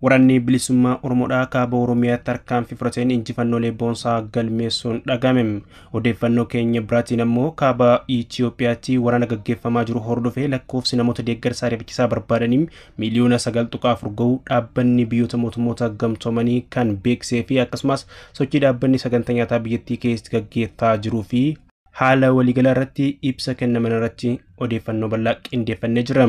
Waraanni bilisummaa Oromoodhaa kaaba Oromiyaa tarkaanfii fudhateen injifannoolee boonsaa galmeessuun dhagahame. Odeeffannoo keenya biraatiin ammoo kaaba Itoophiyaatti waraana gaggeeffamaa jiru hordofee lakkoofsi namoota deeggarsa ariifachiisaa barbaadaniin miliyoona 9.4 ga'uu dhaabbanni biyyoota mootummoota gamtoomanii kan beeksisee fi akkasumas sochii dhaabbanni sagantaa nyaataa biyyattii keessatti gaggeessaa jiruu fi haala waliigalaa irratti ibsa kennaman irratti odeeffannoo bal'aa qindeeffannee jirra.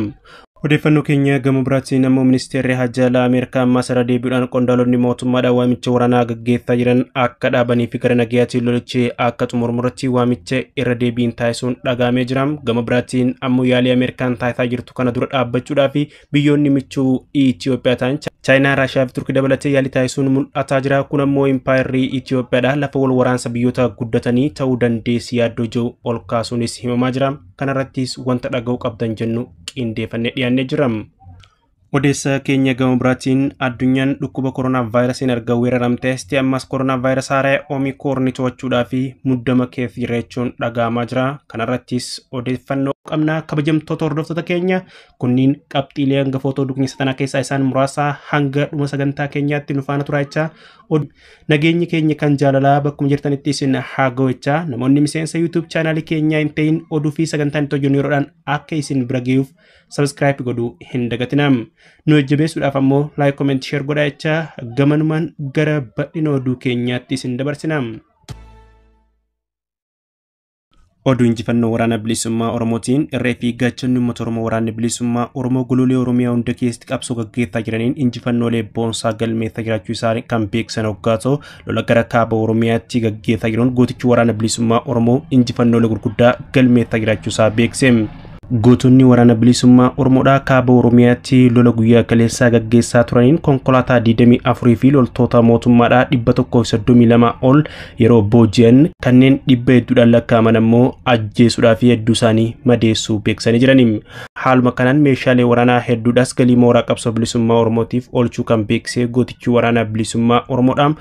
Odeeffannoo keenya gama biraatiin ammoo ministeerri hajjala Ameerikaa masara deebi'uudhaan qondaalonni mootummaadhaan waamicha waraanaa gaggeessaa jiran akka dhaabanii fi gara nagayaatiin lolichi akka xumuramutti waamicha irra deebiin taasisuun dhagahamee jira. Gama biraatiin ammoo yaalii Ameerikaan taasisaa jirtu kana dura dhaabbachuudhaaf biyyoonni michuu Itoophiyaa ta'an Chaayinaa, Raashiyaa fi Turkii dabalatee yaalii taasisuun mul'ataa jira. Kun ammoo impaayirri Itoophiyaadhaa lafa wal waraansa biyyoota guddatanii ta'uu dandeessi yaaddoo jiru ol kaasuunis himamaa jira. Kanarrattis wanta dhaga'uu qabdan jennu qindeeffannee dhiyaannee jirra. Odeessa keenya gama biraatiin addunyaan dhukkuba koronaa vaayirasiin erga weeraramtee ammas koronaa vaayirasii haaraa Omikoorni to'achuudhaa fi muddama keessa jirachuun dhagahamaa jira. Kanarrattis odeeffannoo qabna. Kabajamtoota hordoftoota keenya kunniin qabxiilee hangafoota oduu satanaa keessaa isaan muraasa hanga dhuma sagantaa keenyaatti nu faana turaa jecha nageenyi keenya kan jaalalaa bakkuma jirtanitti isin haa ga'u jecha namoonni miseensa YouTube chaanaalii keenyaa hin ta'in oduu fi sagantaan itti hojjennu yeroodhaan akka isin bira ga'uuf subscribe godhuu hin dagatinaa. Nu jajjabeessuudhaaf ammoo like, comment, share godhaa jecha gamanumaan gara bal'ina oduu keenyaatti isin dabarsina. Oduu injifannoo waraana bilisummaa Oromootiin irree fi gaachanni uummata Oromoo waraanni bilisummaa Oromoo guluulee Oromiyaa hunda keessatti qabsoo gaggeessaa jiraniin injifannoolee boonsaa galmeessaa jiraachuu isaanii kan beeksisan hoggaa ta'u lola gara kaaba Oromiyaatti gaggeessaa jiran gootichi waraana bilisummaa Oromoo injifannoolee gurguddaa galmeessaa jiraachuu isaa beekse. Gootonni waraana bilisummaa Oromoodhaa kaaba Oromiyaatti lola guyyaa Galeessaa gaggeessaa turaniin konkolaataa 24 fi loltoota mootummaadhaa 132 ol yeroo booji'an kanneen 100 lakkaa'aman ammoo ajjeesuudhaa fi hedduu isaanii madeessuu beeksanii jiraniim. Haaluma kanaan meeshaalee waraanaa hedduudhaas galii mooraa qabsoo bilisummaa Oromootiif oolchuu kan beeksise gootichi waraana bilisummaa Oromoodhaa.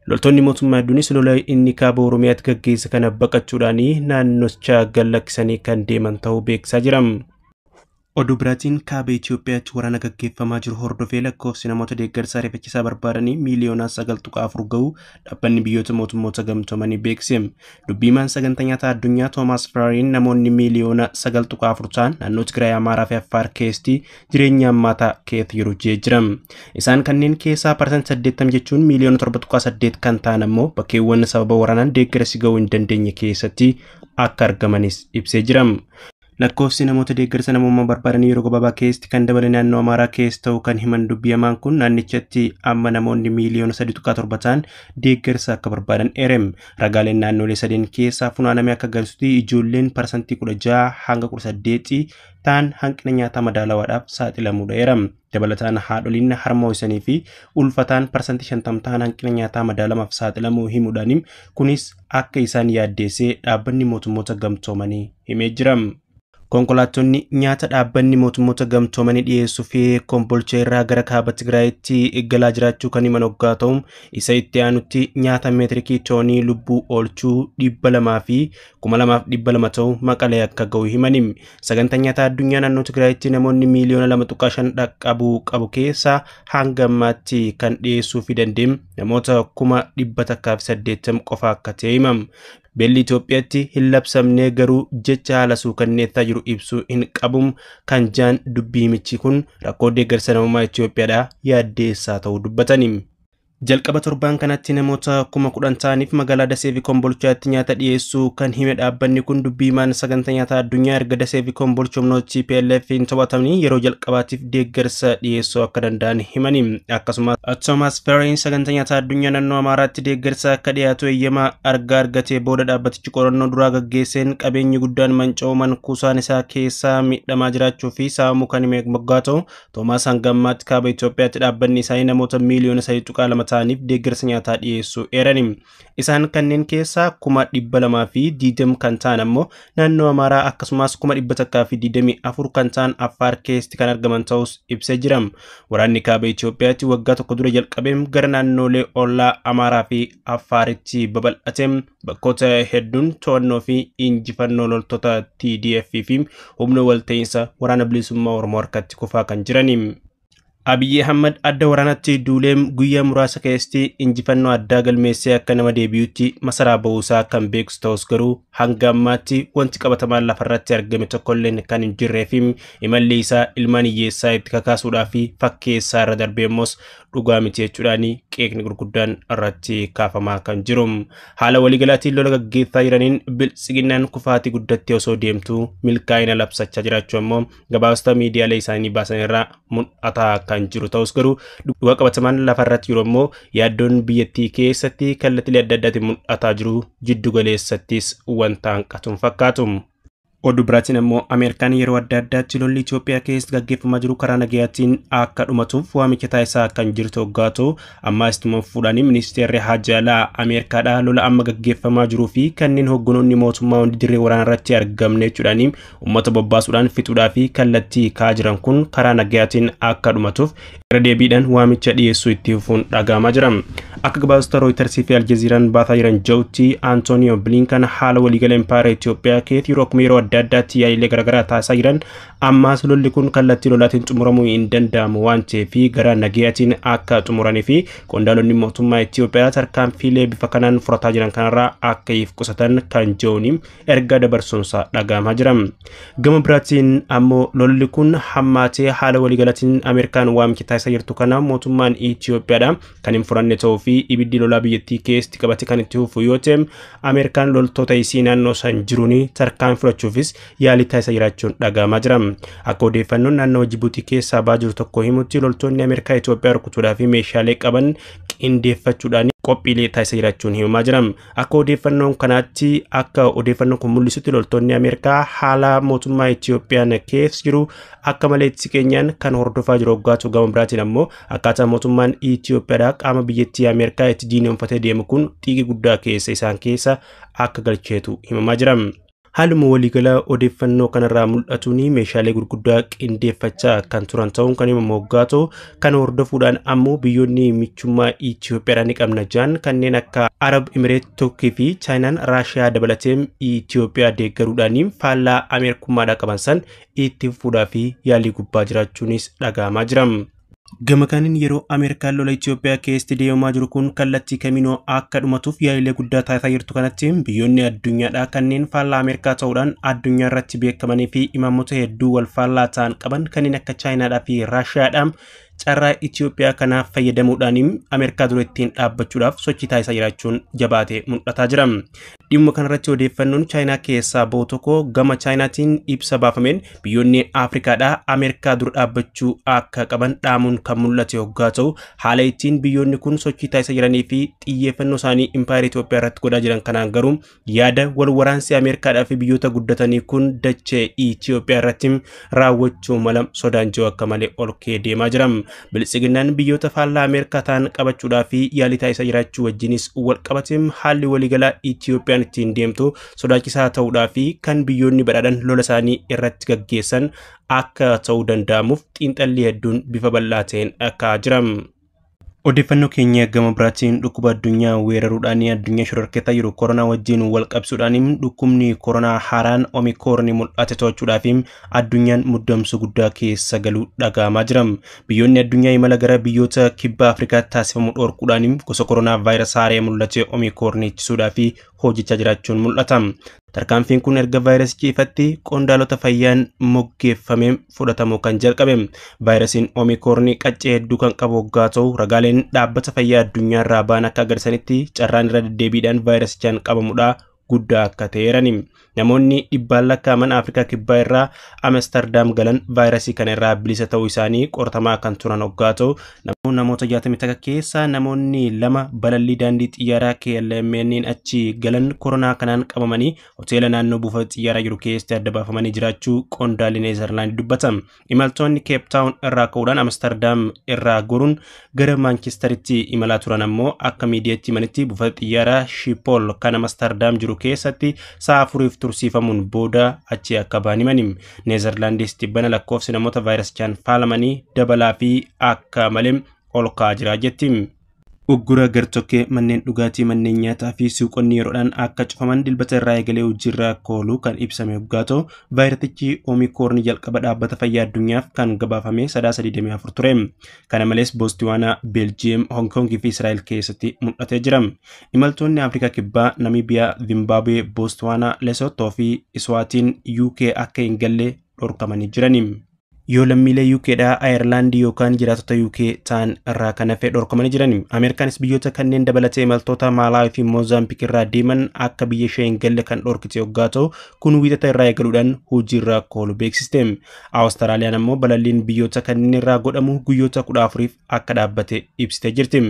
Loltoonni mootummaa hedduunis lola inni kaaba Oromiyaatti gaggeesse kana baqachuudhaan naannocha gallakkisanii kan deeman ta'uu beeksisaa jira. Oduu biraatiin kaaba Itoophiyaatti waraana gaggeeffamaa jiru hordofee lakkoofsi namoota deeggarsa ariifachiisaa barbaadanii miliyoona 9.4 ga'uu dhaabbanni biyyoota mootummoota gamtoomanii beeksise. Dubbiimaan sagantaa nyaataa addunyaa Toomaas Firaariin namoonni miliyoona 9.4 ta'an naannoo Tigraay, Amaaraa fi Affaar keessatti jireenya hammaataa keessa jiru jira. Isaan kanneen keessaa parsantii 80 jechuun miliyoona 7.8 kan ta'an ammoo bakkeewwan sababa waraanaan deeggarsi ga'uu hin dandeenye keessatti akka argamanis ibsee jira. Lakkoofsi namoota deeggarsa namummaa barbaadan yeroo gabaabaa keessatti kan dabale naannoo Amaaraa keessa ta'uu kan himan dubbiimaan kun naannichatti amma namoonni miliyoona 3.7 ta'an deeggarsa akka barbaadan eerem. Ragaaleen naannolee sadeen keessaa funaaname akka agarsiisutti ijoolleen parsantii 16 hanga 18 ta'an hanqina nyaataa madaalawaadhaaf saaxilamuudha eeram. Dabalataan haadholiin harmoo'isanii fi ulfataan parsantii 50 ta'an hanqina nyaataa madaalamaaf saaxilamuu himuudhaan kunis akka isaan yaaddeessee dhaabbanni mootummoota gamtoomanii himee jira. Konkolaattonni nyaata dhaabbanni mootummoota gamtoomanii dhiyeessuu fi kombolcha irraa gara kaaba Tigraayitti eeggalaa jiraachuu kan himan hoggaa ta'u isa itti aanutti nyaata meetirikii toonii lubbuu oolchuu 200 fi 2200 ta'u Maqalee akka ga'u himanim. Sagantaa nyaataa addunyaa naannoo Tigraayitti namoonni miliyoona 2.5 dhaqqabuu qabu keessaa hanga ammaatti kan dhiyeessuu fi dandeenye namoota 180 qofa akka ta'e himam. Beelli Itoophiyaatti hin labsamne garuu jecha haala suukanneessaa jiru ibsuu hin qabum kan jaan dubbii michi kun rakkoo deeggarsa namummaa Itoophiyaadhaa yaaddeessaa ta'uu dubbataniim. Jalqaba torbaan kanatti namoota 10,000 ta'aniif magaalaa Dasee fi Kombolchaatti nyaata dhiyeessuu kan hime dhaabbanni kun dubbiimaan sagantaa nyaataa addunyaa erga Dasee fi Kombolcha humnoota PLF hin to'atamne yeroo jalqabaatiif deeggarsa dhiyeessuu akka danda'an himaniim. Akkasumas Toomaas Firaariin sagantaa nyaataa addunyaa naannoo Amaaraatti deeggarsa akka dhiyaatu eeyyamaa argatee booda dhaabbatichi qorannoo duraa gaggeesseen qabeenyi guddaan manca'uuman kuusaan isaa keessaa miidhamaa jiraachuu fi saamuu kan hime moggaa ta'u Toomaas hanga ammaatti kaaba Itoophiyaatti dhaabbanni isaanii namoota miliyoona 3.2 ta'aniif deeggarsa nyaataa dhiyeessuu eeraniim. Isaan kanneen keessaa 200 fi 20 kan ta'an ammoo naannoo Amaaraa akkasumas 124 kan ta'an Affaar keessatti kan argaman ta'us ibsee jira. Waraanni kaaba Itoophiyaatti waggaa tokko dura jalqabeem gara naannolee ollaa Amaaraa fi Affaaritti babal'ateem bakkoota hedduun to'annoo fi injifannoo loltoota TDF fi humna walta'iinsa waraana bilisummaa Oromoo harkatti kufaa kan jiraniim. Abiy Ahmed adda waraanatti duuleem guyyaa muraasa keessatti injifannoo addaa galmeessee akka nama deebi'utti masaraa ba'uusaa kan beeksisu ta'us garuu hanga ammaatti wanti qabatamaan lafarratti argame tokkolleen kan hin jirree fi imalli isaa ilmaan hiyyeessaa itti kakaasuudhaa fi fakkeessaa irra darbeemos dhugaa miti jechuudhaan qeeqni gurguddaan irratti kaafamaa kan jiru. Haala waliigalaatiin lola gaggeessaa jiraniin biltsiginnaan kufaatii guddattee osoo deemtu milkaa'ina labsachaa jiraachuu ammoo gabaasota miidiyaalee isaanii baasan irraa mul'ataa kan jiru ta'us garuu dhugaa qabatamaan lafarratti yeroo ammoo yaaddoon biyyattii keessatti kallattilee adda addaatiin mul'ataa jiru jiddu galeessattis wanta hanqatuun fakkaatu. Oduu biraatiin ammoo Ameerikaan yeroo adda addaatti lolli Itoophiyaa keessatti gaggeeffamaa jiru karaa nagayaatiin akka dhumatuuf waamicha taasisaa kan jirtu hoggaatu ammas ittuma fuudhanii ministeerri Haajaalaa Ameerikaadhaa lola amma gaggeeffamaa jiruu fi kanneen hogganoonni mootummaa hundi dirree waraanaa irratti argamne jechuudhaan uummata bobbaasuudhaan fixuudhaa fi kallattii kaa jiran kun karaa nagayaatiin akka dhumatuuf irra deebiidhaan waamicha dhiyeessuu itti fufuun dhagahamaa jira. Akka gabaasota Reuters fi Aljazeeraan baasaa jiran ja'utti Antonio Blinken haala waliigala impaayera Itoophiyaa keessatti yeroo adda addaatti yaalilee garaagaraa taasisaa jiran ammas lolli kun kallattii lolaatiin xumuramuu hin danda'amu waan ta'eef gara nagayaatiin akka xumuranii fi qondaalonni mootummaa Itoophiyaa tarkaanfiilee bifa kanaan furataa jiran kanarraa akka if qusatan kan jedhuun erga dabarsuunsa dhagahamaa jira. Gama biraatiin ammoo lolli kun hammaatee haala waliigalaatiin Ameerikaan waamicha taasisaa jirtu kana mootummaan Itoophiyaadha kan hin furanne ta'uu fi ibiddi lolaa biyyattii keessatti qabate kan itti fufu yoo ta'e Ameerikaan loltoota isii naannoo san jiruun tarkaanfii fudhachuufis yaalii taasisaa jiraachuun dhagahamaa jira. Akka odeeffannoon naannoo Jibuutii keessaa ba'aa jiru tokko himutti loltoonni Ameerikaa Itoophiyaa rukutuudhaa fi meeshaalee qaban qindeeffachuudhaan qophiilee taasisaa jiraachuun himamaa jira. Akka odeeffannoon kanaatti akka odeeffannoon kun mul'isutti loltoonni Ameerikaa haala mootummaa Itoophiyaan keessa jiru akka malee itti keenyaan kan hordofaa jiru hoggaatu. Gama biraatiin ammoo akkaataa mootummaan Itoophiyaa qaama biyyattii Ameerikaa itti diinonfatee deemu kun xiiqii guddaa keessa isaan keessa akka galcheetu himamaa jira. Haaluma waliigala odeeffannoo kanarraa mul'atuun meeshaalee gurguddaa qindeeffachaa kan turan ta'uun kan himamu hoggaatu kan hordofuudhaan ammoo biyyoonni michummaa Itoophiyaa ni qabna jiran kanneen akka Arab Emirates, Turkii fi Chaayinaan Raashiyaa dabalatee Itoophiyaa deeggaruudhaan faallaa Ameerikummaadhaa qaban san itti fuudhaa fi yaalii gubbaa jiraachuunis dhagahamaa jira. Gama kaaniin yeroo Ameerikaan lola Itoophiyaa keessatti deemaa jiru kun kallattii kamiinoo akka dhumatuuf yaalilee guddaa taasisaa jirtu kanatti biyyoonni addunyaadhaa kanneen faallaa Ameerikaa ta'uudhaan addunyaa irratti beekamanii fi imaammota hedduu wal faallaa ta'an qaban kanneen akka Chaayinaadhaa fi Raashiyaadhaan carraa Itoophiyaa kanaaf fayyadamuudhaan Ameerikaa dura ittiin dhaabbachuudhaaf sochii taasisaa jiraachuun jabaatee mul'ataa jira. Dhimma kanarratti odeeffannoon Chaayinaa keessaa bahu tokko gama Chaayinaatiin ibsa baafameen biyyoonni Afrikaadhaa Ameerikaa dura dhaabbachuu akka qaban dhaamuun kan mul'ate hoggaa ta'u haala ittiin biyyoonni kun sochii taasisaa jiranii fi xiyyeeffannoo isaanii impaayera Itoophiyaa irratti godhaa jiran kanaan garuu yaada wal waraansi Ameerikaadhaa fi biyyoota guddatanii kun dachee Itoophiyaa irratti raawwachuu mala sodaan jiru akka malee ol kee deemaa jira. Biltsiginnaan biyyoota faallaa Ameerikaa ta'an qabachuudhaa fi yaalii taasisaa jiraachuu wajjinis wal qabateem haalli waliigalaa Itoophiyaan ittiin deemtu sodaachisaa ta'uudhaa fi kan biyyoonni badhaadhan lola isaanii irratti gaggeessan akka ta'uu danda'amuuf xiinxalli hedduun bifa bal'aa ta'een akka jiram. Odeeffannoo keenya gama biraatiin dhukkuba addunyaa weeraruudhaan addunyaa shororkeessaa jiru koronaa wajjin wal qabsuudhaan dhukkubni koronaa haaraan Omikron mul'ate to'achuudhaaf addunyaan muddamsuu guddaa keessa galuu dhagahamaa jira. Biyyoonni addunyaa imala gara biyyoota kibba Afrikaatti taasifamu dhorkuudhaan gosa koronaa vaayirasii haaree mul'ate Omikron ittisuudhaaf hojjechaa jiraachuun mul'ata. Tarkaanfiin kun erga vaayirasichi ifatti qondaalota fayyaan moggeeffamee fudhatamu kan jalqabe. Vaayirasiin Omikron qaccee hedduu kan qabu hoggaa ta'u ragaaleen dhaabbata fayyaa addunyaa irraa ba'an akka agarsiisanitti carraan irra deddeebiidhaan vaayirasichaan qabamuudha guddaa akka ta'eerani. Namoonni dhibbaan lakkaa'aman Afrikaa kibbaa irraa Amsterdam galan vaayirasii kana irraa bilisa ta'uu isaanii qoratamaa kan turan hoggaa ta'u namoota 61 keessaa namoonni 2 balallii daandii xiyyaaraa KLM'n achi galan koronaa kanaan qabamanii hoteela naannoo buufata xiyyaaraa jiru keessatti adda baafamanii jiraachuu qondaalli Neezerlaand dubbata. Imaltoonni Cape Town irraa ka'uudhaan Amsterdam irraa goruun gara Manchesteritti imalaa turan ammoo akka miidiyaatti himanitti buufata xiyyaaraa Schiphol kan Amsterdam jiru keessatti sa'a 4 tursiifamuun booda achi akka ba'an himani. Neezerlaandis tibbana lakkoofsi namoota vaayirasichaan faalamanii dabalaa fi akka malee ol ka'aa jira jetti. Uggura gartokkee manneen dhugaatii manneen nyaataa fi suuqonni yeroodhaan akka cufaman dilbata irraa eegalee hojiirra ooluu kan ibsame yoggaa ta'u vaayirasichi Oomikoorni jalqaba dhaabbata fayyaa addunyaaf kan gabaafame 324 ture. Kana malees Boostwaanaa, Beeljiyeem, Hoongkoongii fi Israa'el keessatti mul'atee jira. Imaltoonni Afrikaa Kibbaa, Namiibiyaa, Zimbaabuwee, Boostwaanaa, Lesotoo fi Iswaatiin UK akka hin galle dhorkamanii jiran. Yoo lammiilee UKdhaa Ayerlaand yookaan jiraatota UK ta'an irraa kan hafe dhorkamanii jiran. Ameerikaanis biyyoota kanneen dabalatee imaltoota Maalaawi fi Moozaambiik irraa deeman akka biyya ishee hin galle kan dhorkite yoggaa ta'u kun wiixata irraa eegaluudhaan hojiirra ooluu beeksiste. Awustiraaliyaan ammoo balalliin biyyoota kanneen irraa godhamu guyyoota 14f akka dhaabbate ibsitee jirti.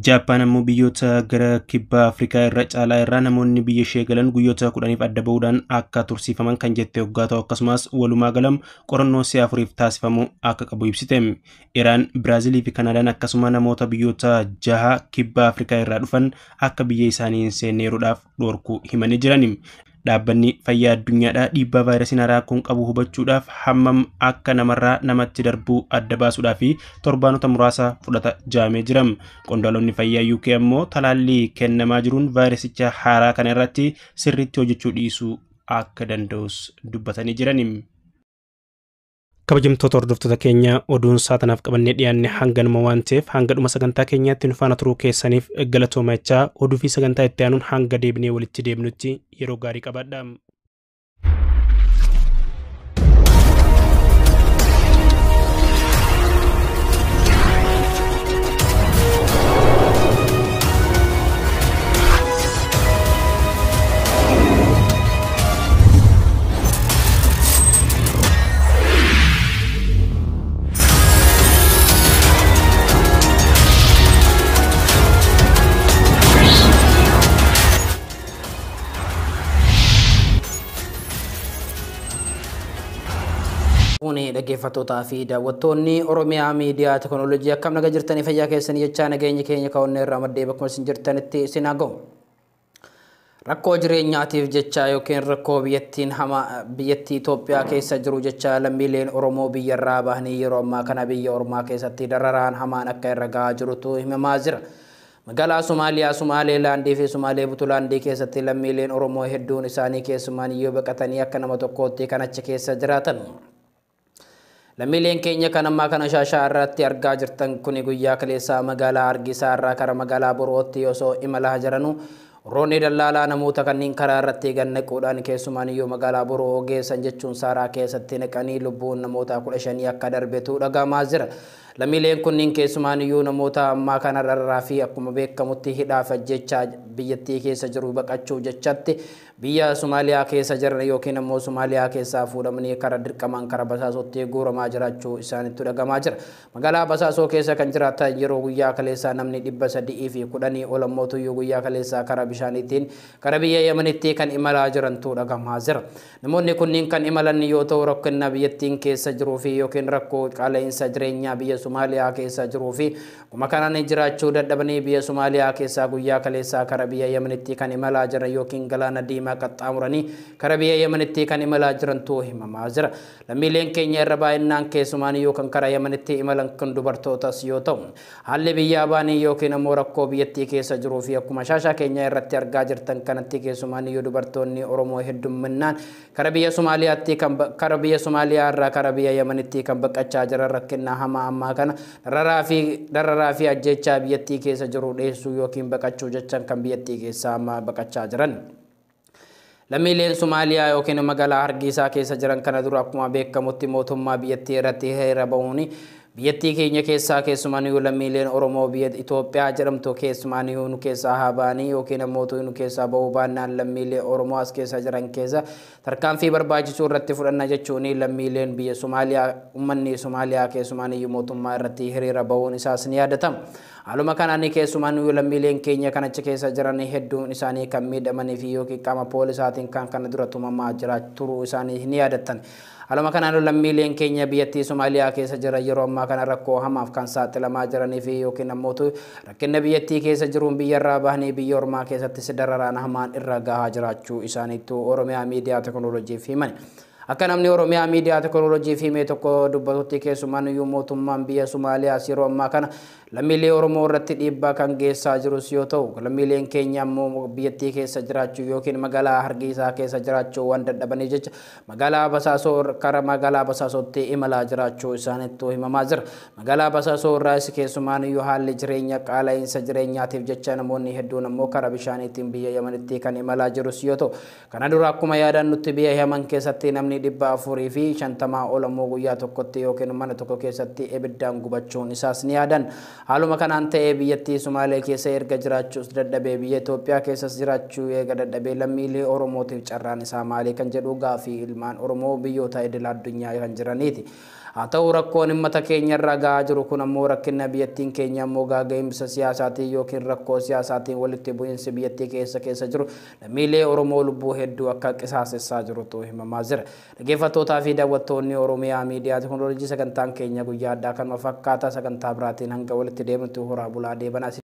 Jaappaan ammoo biyyoota gara kibba Afrikaa irra caalaa irraa namoonni biyya ishee galan guyyoota 10f adda ba'uudhaan akka tursiifaman kan jette yoggaa ta'u akkasumas walumaa galam qorannoo si'a 4 taasifamu akka qabu ibsite. Iraan, Biraazilii fi Kanaadaan akkasuma namoota biyyoota 6 kibba Afrikaa irraa dhufan akka biyya isaanii hin seenne yeroodhaaf dhorkuu himanii jiran. Dhaabbanni fayyaa addunyaadhaa dhiibbaa vaayirasiin haaraa kun qabu hubachuudhaaf hammam akka namarraa namatti darbuu adda baasuudhaa fi torbaanota muraasa fudhata jaamee jira. Qondaalonni fayyaa UK ammoo talaallii kennamaa jiruun vaayirasicha haaraa kana irratti sirriitti hojjechuu dhiisuu akka danda'us dubbatanii jiran. Kabajamtoota hordoftoota keenya oduun saatanaaf qabannee dhiyaanne hanganuma waan ta'eef hanga dhuma sagantaa keenyaatti nu faana turuu keessaniif galatoomachaa oduu fi sagantaa itti aanuun hanga deebinee walitti deebinutti yeroo gaarii qabaadhaa. Kuni dhaggeeffattootaa fi daawwattoonni Oromiyaa miidiyaa teekinooloojii akkam nagaa jirtanii fayyaa keessanii jechaa nageenya keenya kaa'onnee irraa maddee bakkuma isin jirtanitti isin haa ga'u. Rakkoo jireenyaatiif jecha yookiin rakkoo biyyattiin biyyattii Itoophiyaa keessa jiru jecha lammiileen Oromoo biyyarraa bahanii yeroo ammaa kana biyya Oromaa keessatti dararaan hamaan akka irra gahaa jirutu himamaa jira. Magaalaa Somaaliyaa, Somaaleelaandii fi Somaalee Butulaandii keessatti lammiileen Oromoo hedduun isaanii keessumaan yoo baqatanii akka nama tokkootti kan achi keessa jiraatan. Lammiileen keenya kan ammaa kana shaashaa irratti argaa jirtan kuni guyyaa kaleessaa magaalaa Hargeysaa irraa kara magaalaa Borootti osoo imalaa jiranu roonni dallaalaa namoota kanneen karaa irratti gannaquudhaan keessumaan iyyuu magaalaa Boroo geessan jechuun saaraa keessatti naqanii lubbuun namoota 15 akka darbetu dhagahamaa jira. Lammiileen kunniin keessumaan iyyuu namoota ammaa kana dararraa fi akkuma beekamutti hidhaaf ajjechaa biyyattii keessa jiru baqachuu jechatti biyya Somaaliyaa keessa jiran yookiin ammoo Somaaliyaa keessaa fuudhamanii kara dirqamaan kara Basaasotti guuramaa jiraachuu isaanitti dhagahamaa jira. Magaalaa Basaasoo keessa kan jiraatan yeroo guyyaa kaleessaa namni 310 ol ammootu iyyuu guyyaa kaleessaa kara bishaaniitiin kara biyya Yemenitti kan imalaa jirantu dhagahamaa jira. Namoonni kunniin kan imalan yoo ta'u rakkina biyyattiin keessa jiruu fi yookiin rakkoo qaala'insa jireenyaa biyya Somaaliyaa keessa jiruu fi kuma kanaan jiraachuu dadhabanii biyya Somaaliyaa keessaa guyyaa kaleessaa kara biyya Yemenitti kan imalaa jiran yookiin galaana diimaa qaxxaamuranii kara biyya Yemenitti kan imalaa jirantu himamaa jira. Lammiileen keenya irra baay'inaan keessumaan yookaan kara Yemenitti imalan kan dubartootas yoo ta'u haalli biyyaa baanii yookiin ammoo rakkoo biyyattii keessa jiruu fi akkuma shaashaa keenya irratti argaa jirtan kanatti keessumaan yoo dubartoonni Oromoo hedduminaan kara biyya Somaaliyaatti kan kara biyya Somaaliyaa irraa kara biyya Yemenitti kan baqachaa jiran rakkina hamaa ammaa kana dararaa fi ajjechaa biyyattii keessa jiru dheessuu yookiin baqachuu jechaan kan biyyattii keessa amma baqachaa jiran. Lammiileen Somaaliyaa yookiin magaalaa Hargeysaa keessa jiran kana dura akkuma beekamutti mootummaa biyyattii irratti hiriira ba'uuni biyyattii keenya keessaa keessumaan yoo lammiileen Oromoo biyya Itoophiyaa jedhamtu keessumaan yoo nu keessaa habaanii yookiin ammoo nu keessaa ba'uu baannaan lammiilee Oromoo as keessa jiran keessa tarkaanfii barbaachisuu irratti fudhanna jechuun lammiileen biyya Somaaliyaa uummanni Somaaliyaa keessumaan yoo mootummaa irratti hiriira ba'uun isaas ni yaadatama. Haaluma kanaan keessumaan yoo lammiileen keenya kan achi keessa jiran hedduun isaanii kan miidhamanii fi yookiin qaama poolisaatiin kan kana dura tumamaa jiraachuu isaanii ni yaadatan. Haaluma kanaan lammiileen keenya biyyattii Somaaliyaa keessa jiran yeroo ammaa kana rakkoo hamaaf kan saaxilamaa jiranii fi yookiin ammoo rakkina biyyattii keessa jiruun biyyarraa bahanii biyya Oromaa keessatti dararaan hamaan irra gahaa jiraachuu isaaniitu Oromiyaa miidiyaa teekinooloojiif himan. Akka namni Oromiyaa miidiyaa teekinooloojii fi mee tokko dubbatutti keessumaan iyyuu mootummaan biyya Somaaliyaa yeroo ammaa kana lammiilee Oromoo irratti dhiibbaa kan geessaa jirus yoo ta'u lammiileen keenya ammoo biyyattii keessa jiraachuu yookiin magaalaa Hargeysaa keessa jiraachuu waan dadhabanii jecha magaalaa Basaasoo kara magaalaa Basaasootti imalaa jiraachuu isaaniitu himamaa jira. Magaalaa Basaasoo irraas keessumaan iyyuu haalli jireenya qaala'insa jireenyaatiif jecha namoonni hedduun ammoo kara bishaaniitiin biyya Yamanitti kan imalaa jirus yoo ta'u kana dura akkuma yaadannutti biyya Yaman keessatti namni 450 ol ammoo guyyaa tokkotti yookiin mana tokko keessatti ibiddaan gubachuun isaas ni yaadan. Haaluma kanaan ta'ee biyyattii Somaalee keessa erga jiraachuus dadhabee biyya Itoophiyaa keessas jiraachuu eega dadhabee lammiilee Oromootiif carraan isaa maali kan jedhu gaafii ilmaan Oromoo biyyoota idil addunyaa kan jiraniiti. Haa ta'u rakkoon uummata keenya irra gahaa jiru kun ammoo rakkina biyyattiin keenya ammoo gaaga'insa siyaasaatiin yookiin rakkoo siyaasaatiin walitti bu'iinsi biyyattii keessa jiru lammiilee Oromoo lubbuu hedduu akka qisaasessaa jirutu himamaa jira. Dhaggeeffattootaa fi daawwattoonni Oromiyaa miidiyaa teekinooloojii sagantaan keenya guyyaa addaa kanuma fakkaata sagantaa biraatiin hanga walitti deemnutti horaa bulaa deebanaa.